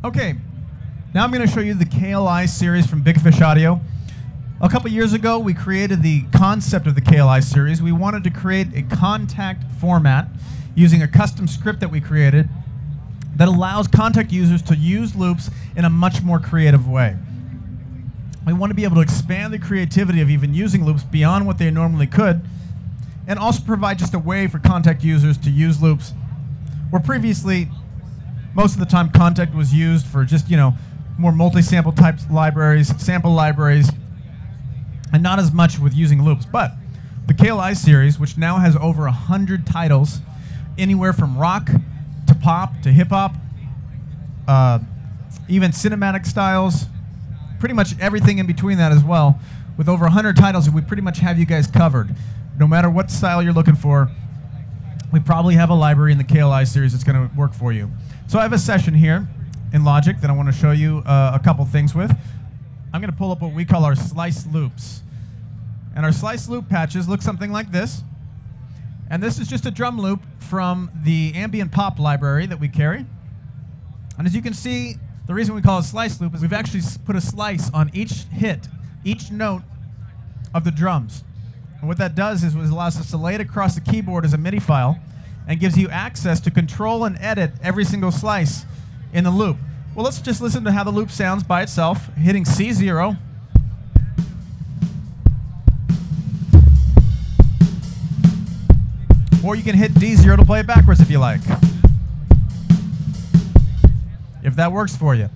Okay, now I'm going to show you the KLI series from Big Fish Audio. A couple years ago, we created the concept of the KLI series. We wanted to create a contact format using a custom script that we created that allows contact users to use loops in a much more creative way. We want to be able to expand the creativity of even using loops beyond what they normally could, and also provide just a way for contact users to use loops where previously, most of the time, contact was used for just, more multi-sample type libraries, sample libraries, and not as much with using loops. But the KLI series, which now has over 100 titles, anywhere from rock to pop to hip-hop, even cinematic styles, pretty much everything in between that as well. With over 100 titles, we pretty much have you guys covered. No matter what style you're looking for, we probably have a library in the KLI series that's going to work for you. So I have a session here in Logic that I want to show you a couple things with. I'm going to pull up what we call our slice loops. And our slice loop patches look something like this. And this is just a drum loop from the ambient pop library that we carry. And as you can see, the reason we call it slice loop is we've actually put a slice on each hit, each note of the drums. And what that does is it allows us to lay it across the keyboard as a MIDI file and gives you access to control and edit every single slice in the loop. Well, let's just listen to how the loop sounds by itself, hitting C0. Or you can hit D0 to play it backwards if you like, if that works for you.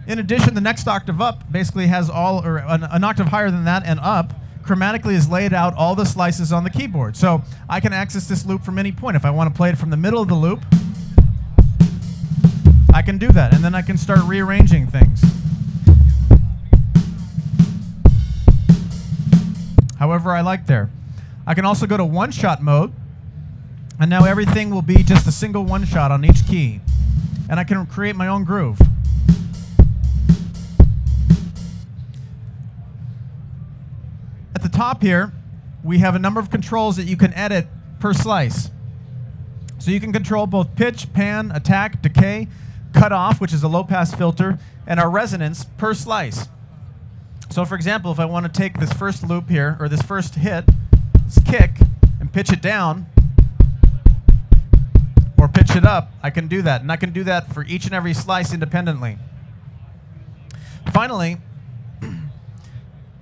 In addition, the next octave up basically has an octave higher than that and up chromatically is laid out all the slices on the keyboard. So I can access this loop from any point. If I want to play it from the middle of the loop, I can do that, and then I can start rearranging things however I like there. I can also go to one-shot mode, and now everything will be just a single one-shot on each key, and I can create my own groove. At the top here, we have a number of controls that you can edit per slice. So you can control both pitch, pan, attack, decay, cutoff, which is a low-pass filter, and our resonance per slice. So for example, if I want to take this first loop here, or this first hit, this kick, and pitch it down, or pitch it up, I can do that. And I can do that for each and every slice independently. Finally,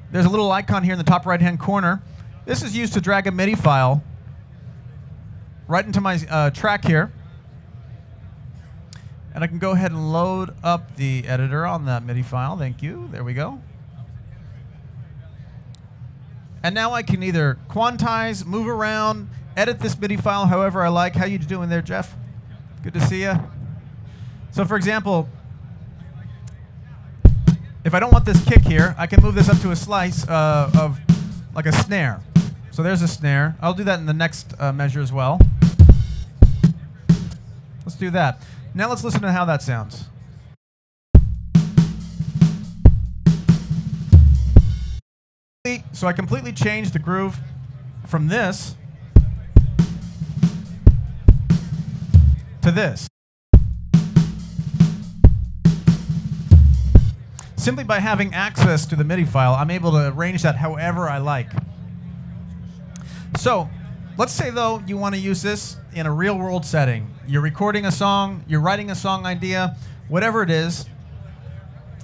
there's a little icon here in the top right-hand corner. This is used to drag a MIDI file right into my track here. And I can go ahead and load up the editor on that MIDI file. Thank you. There we go. And now I can either quantize, move around, edit this MIDI file however I like. How you doing there, Jeff? Good to see you. So for example, if I don't want this kick here, I can move this up to a slice of like a snare. So there's a snare. I'll do that in the next measure as well. Let's do that. Now let's listen to how that sounds. So I completely changed the groove from this to this. Simply by having access to the MIDI file, I'm able to arrange that however I like. So let's say, though, you want to use this in a real-world setting. You're recording a song, you're writing a song idea, whatever it is.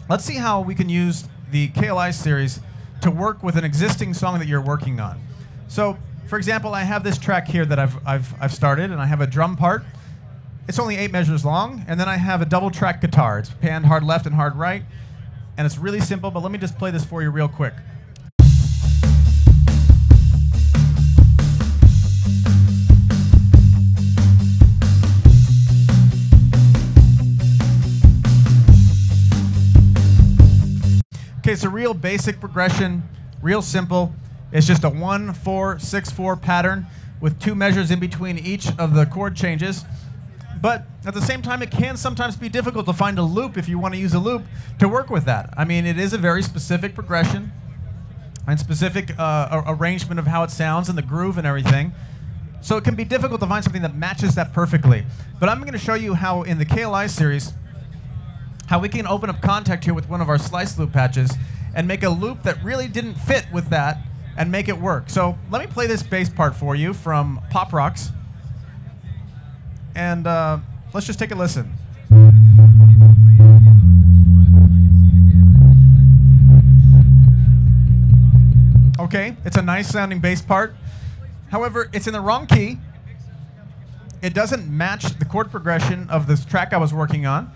Let's see how we can use the KLI series to work with an existing song that you're working on. So, for example, I have this track here that I've started, and I have a drum part. It's only 8 measures long, and then I have a double-track guitar. It's panned hard left and hard right, and it's really simple, but let me just play this for you real quick. Okay, it's a real basic progression, real simple. It's just a 1-4-6-4 pattern with 2 measures in between each of the chord changes. But at the same time, it can sometimes be difficult to find a loop if you want to use a loop to work with that. I mean, it is a very specific progression and specific arrangement of how it sounds and the groove and everything. So it can be difficult to find something that matches that perfectly. But I'm going to show you how in the KLI series, how we can open up contact here with one of our slice loop patches and make a loop that really didn't fit with that and make it work. So let me play this bass part for you from Pop Rocks. And let's just take a listen. Okay, it's a nice sounding bass part. However, it's in the wrong key. It doesn't match the chord progression of this track I was working on.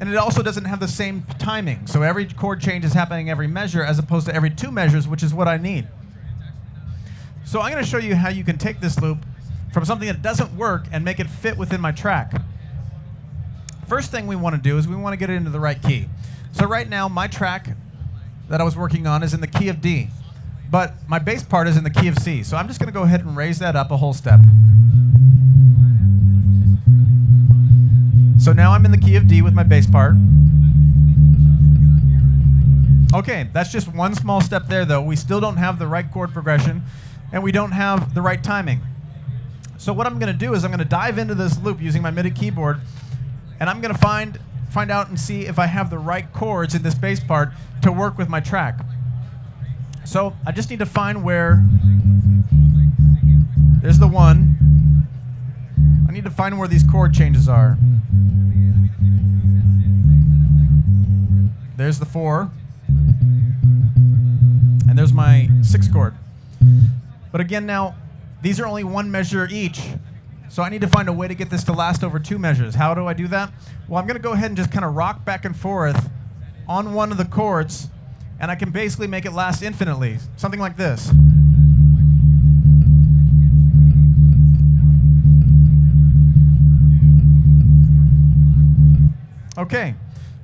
And it also doesn't have the same timing. So every chord change is happening every measure as opposed to every 2 measures, which is what I need. So I'm going to show you how you can take this loop from something that doesn't work and make it fit within my track. First thing we want to do is we want to get it into the right key. So right now, my track that I was working on is in the key of D. But my bass part is in the key of C. So I'm just going to go ahead and raise that up a whole step. So now I'm in the key of D with my bass part. Okay, that's just one small step there, though. We still don't have the right chord progression, and we don't have the right timing. So what I'm going to do is I'm going to dive into this loop using my MIDI keyboard, and I'm going to find out and see if I have the right chords in this bass part to work with my track. So I just need to find where, there's the 1. I need to find where these chord changes are. There's the 4. And there's my 6 chord. But again now, these are only 1 measure each. So I need to find a way to get this to last over 2 measures. How do I do that? Well, I'm going to go ahead and just kind of rock back and forth on one of the chords, and I can basically make it last infinitely. Something like this. Okay,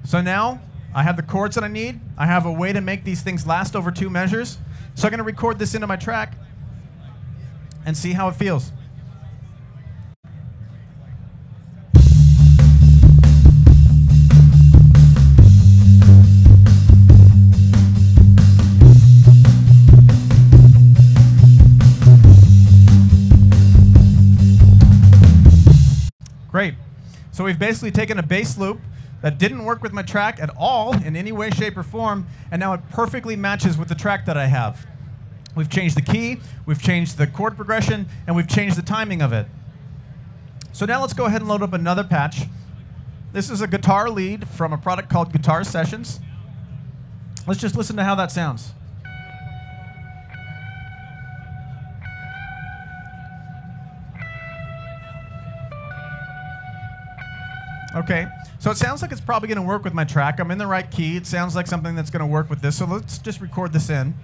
so now I have the chords that I need. I have a way to make these things last over 2 measures. So I'm going to record this into my track and see how it feels. Great. So we've basically taken a bass loop that didn't work with my track at all in any way, shape, or form, and now it perfectly matches with the track that I have. We've changed the key, we've changed the chord progression, and we've changed the timing of it. So now let's go ahead and load up another patch. This is a guitar lead from a product called Guitar Sessions. Let's just listen to how that sounds. Okay, so it sounds like it's probably going to work with my track. I'm in the right key. It sounds like something that's going to work with this. So let's just record this in.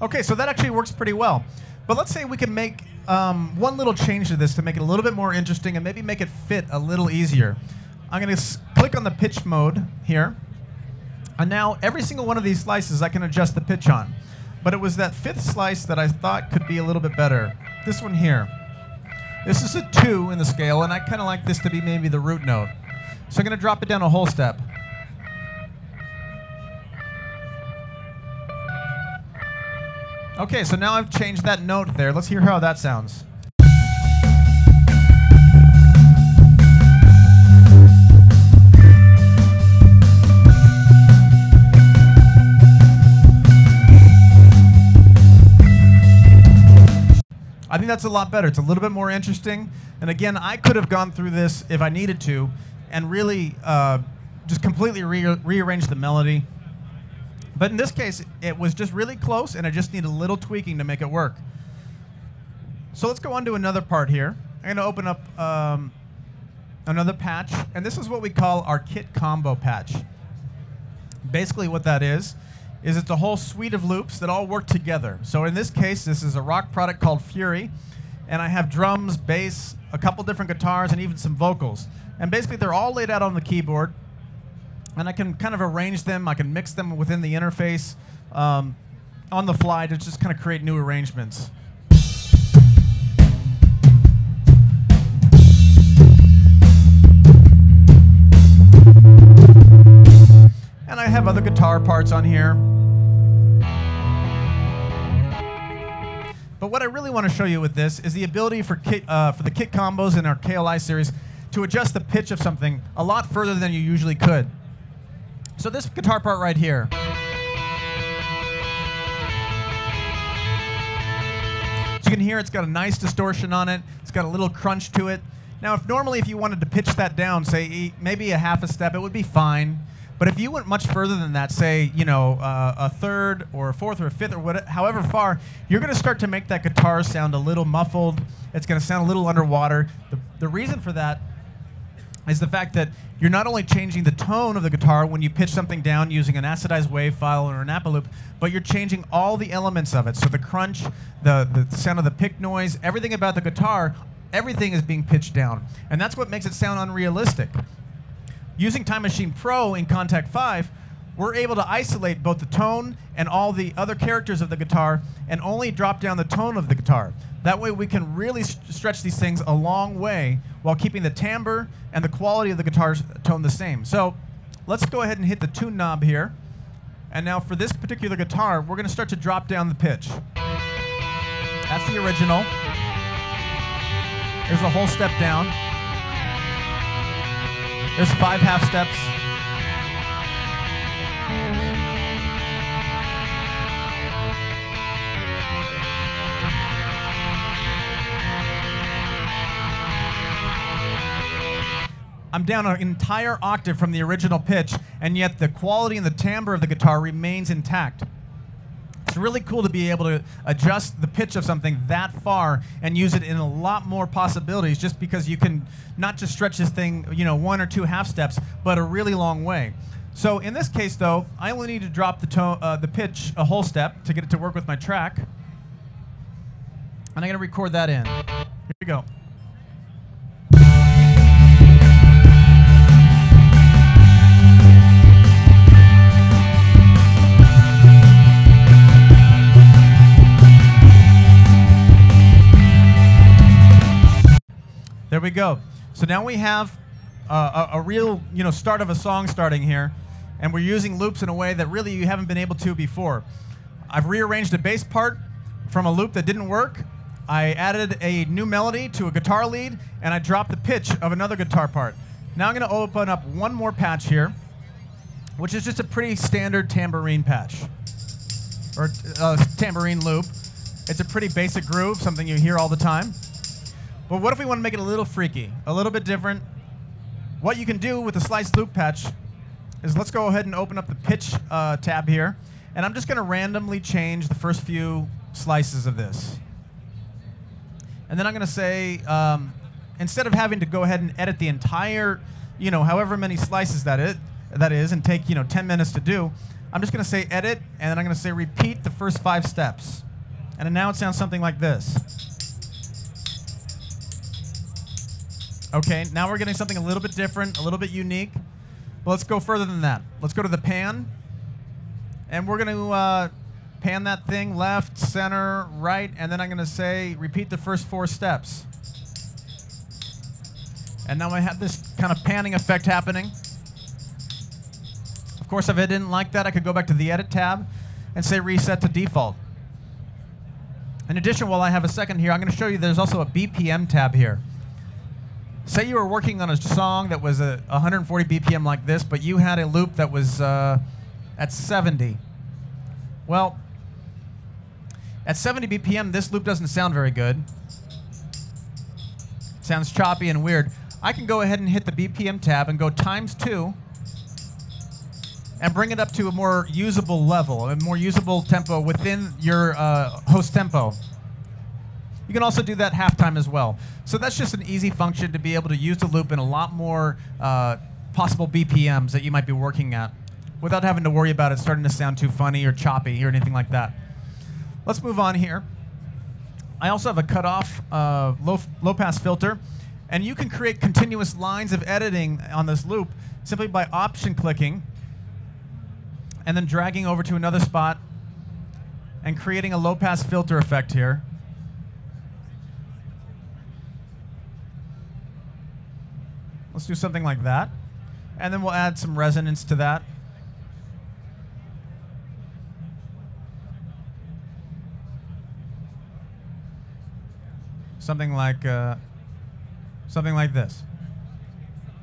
Okay, so that actually works pretty well. But let's say we can make one little change to this to make it a little bit more interesting and maybe make it fit a little easier. I'm going to click on the pitch mode here. And now every single one of these slices I can adjust the pitch on. But it was that 5th slice that I thought could be a little bit better. This one here. This is a 2 in the scale, and I kind of like this to be maybe the root note. So I'm going to drop it down a whole step. Okay, so now I've changed that note there. Let's hear how that sounds. I think that's a lot better. It's a little bit more interesting. And again, I could have gone through this if I needed to and really just completely rearrange the melody. But in this case, it was just really close, and I just need a little tweaking to make it work. So let's go on to another part here. I'm going to open up another patch, and this is what we call our kit combo patch. Basically what that is it's a whole suite of loops that all work together. So in this case, this is a rock product called Fury, and I have drums, bass, a couple different guitars, and even some vocals. And basically they're all laid out on the keyboard. And I can kind of arrange them. I can mix them within the interface on the fly to just kind of create new arrangements. I have other guitar parts on here. But what I really want to show you with this is the ability for the kit combos in our KLI series to adjust the pitch of something a lot further than you usually could. So this guitar part right here. So you can hear it's got a nice distortion on it. It's got a little crunch to it. Now, if you wanted to pitch that down, say maybe a half a step, it would be fine. But if you went much further than that, say a third or a fourth or a fifth or whatever, however far, you're going to start to make that guitar sound a little muffled. It's going to sound a little underwater. The reason for that is the fact that you're not only changing the tone of the guitar when you pitch something down using an acidized wave file or an Apple loop, but you're changing all the elements of it. So the crunch, the sound of the pick noise, everything about the guitar, everything is being pitched down. And that's what makes it sound unrealistic. Using Time Machine Pro in Contact 5, we're able to isolate both the tone and all the other characters of the guitar and only drop down the tone of the guitar. That way we can really stretch these things a long way while keeping the timbre and the quality of the guitar's tone the same. So let's go ahead and hit the tune knob here. And now for this particular guitar, we're going to start to drop down the pitch. That's the original. There's a whole step down. There's 5 half steps. I'm down an entire octave from the original pitch, and yet the quality and the timbre of the guitar remains intact. It's really cool to be able to adjust the pitch of something that far and use it in a lot more possibilities, just because you can not just stretch this thing, 1 or 2 half steps, but a really long way. So in this case, though, I only need to drop the pitch a whole step to get it to work with my track. And I'm going to record that in. Here we go. There we go. So now we have a real, start of a song starting here, and we're using loops in a way that really you haven't been able to before. I've rearranged a bass part from a loop that didn't work. I added a new melody to a guitar lead, and I dropped the pitch of another guitar part. Now I'm going to open up one more patch here, which is just a pretty standard tambourine patch, or tambourine loop. It's a pretty basic groove, something you hear all the time. But what if we want to make it a little freaky, a little bit different? What you can do with the sliced loop patch is, let's go ahead and open up the pitch tab here, and I'm just going to randomly change the first few slices of this. And then I'm going to say, instead of having to go ahead and edit the entire, however many slices that is, and take 10 minutes to do, I'm just going to say edit, and then I'm going to say repeat the first 5 steps. And now it sounds something like this. Okay, now we're getting something a little bit different, a little bit unique. But let's go further than that. Let's go to the pan. And we're going to pan that thing left, center, right, and then I'm going to say repeat the first 4 steps. And now I have this kind of panning effect happening. Of course, if I didn't like that, I could go back to the Edit tab and say Reset to Default. In addition, while I have a second here, I'm going to show you there's also a BPM tab here. Say you were working on a song that was 140 BPM like this, but you had a loop that was at 70. Well, at 70 BPM, this loop doesn't sound very good. It sounds choppy and weird. I can go ahead and hit the BPM tab and go ×2 and bring it up to a more usable level, a more usable tempo within your host tempo. You can also do that halftime as well. So that's just an easy function to be able to use the loop in a lot more possible BPMs that you might be working at without having to worry about it starting to sound too funny or choppy or anything like that. Let's move on here. I also have a cutoff low-pass filter, and you can create continuous lines of editing on this loop simply by option clicking and then dragging over to another spot and creating a low-pass filter effect here. Let's do something like that. And then we'll add some resonance to that. something like this.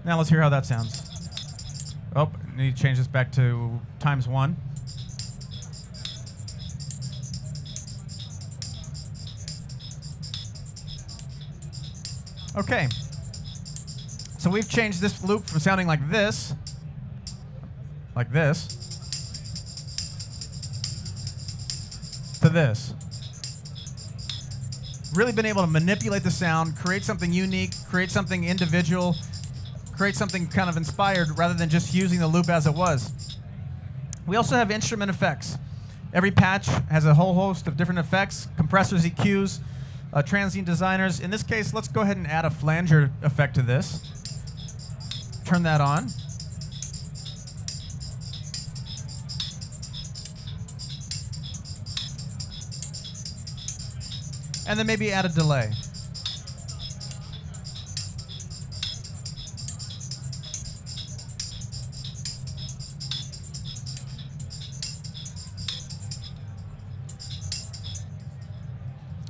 Now let's hear how that sounds. Oh, need to change this back to ×1. Okay. So we've changed this loop from sounding like this, to this. Really been able to manipulate the sound, create something unique, create something individual, create something kind of inspired rather than just using the loop as it was. We also have instrument effects. Every patch has a whole host of different effects, compressors, EQs, transient designers. In this case, let's go ahead and add a flanger effect to this. Turn that on. And then maybe add a delay.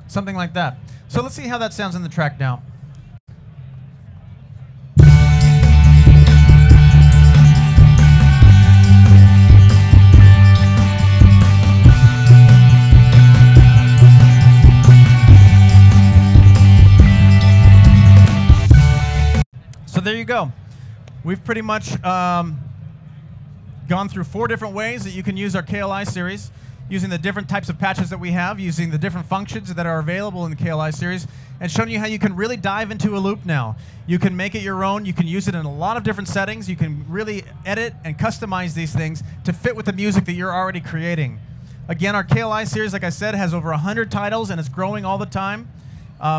Something like that. So let's see how that sounds in the track now. So there you go. We've pretty much gone through 4 different ways that you can use our KLI series, using the different types of patches that we have, using the different functions that are available in the KLI series, and showing you how you can really dive into a loop now. You can make it your own. You can use it in a lot of different settings. You can really edit and customize these things to fit with the music that you're already creating. Again, our KLI series, like I said, has over 100 titles, and it's growing all the time.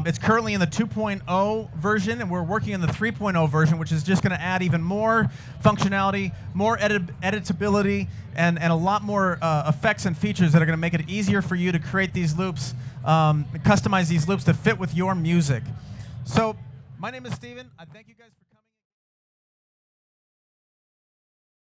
It's currently in the 2.0 version, and we're working on the 3.0 version, which is just going to add even more functionality, more editability, and a lot more effects and features that are going to make it easier for you to create these loops, customize these loops to fit with your music. So my name is Steven. I thank you guys for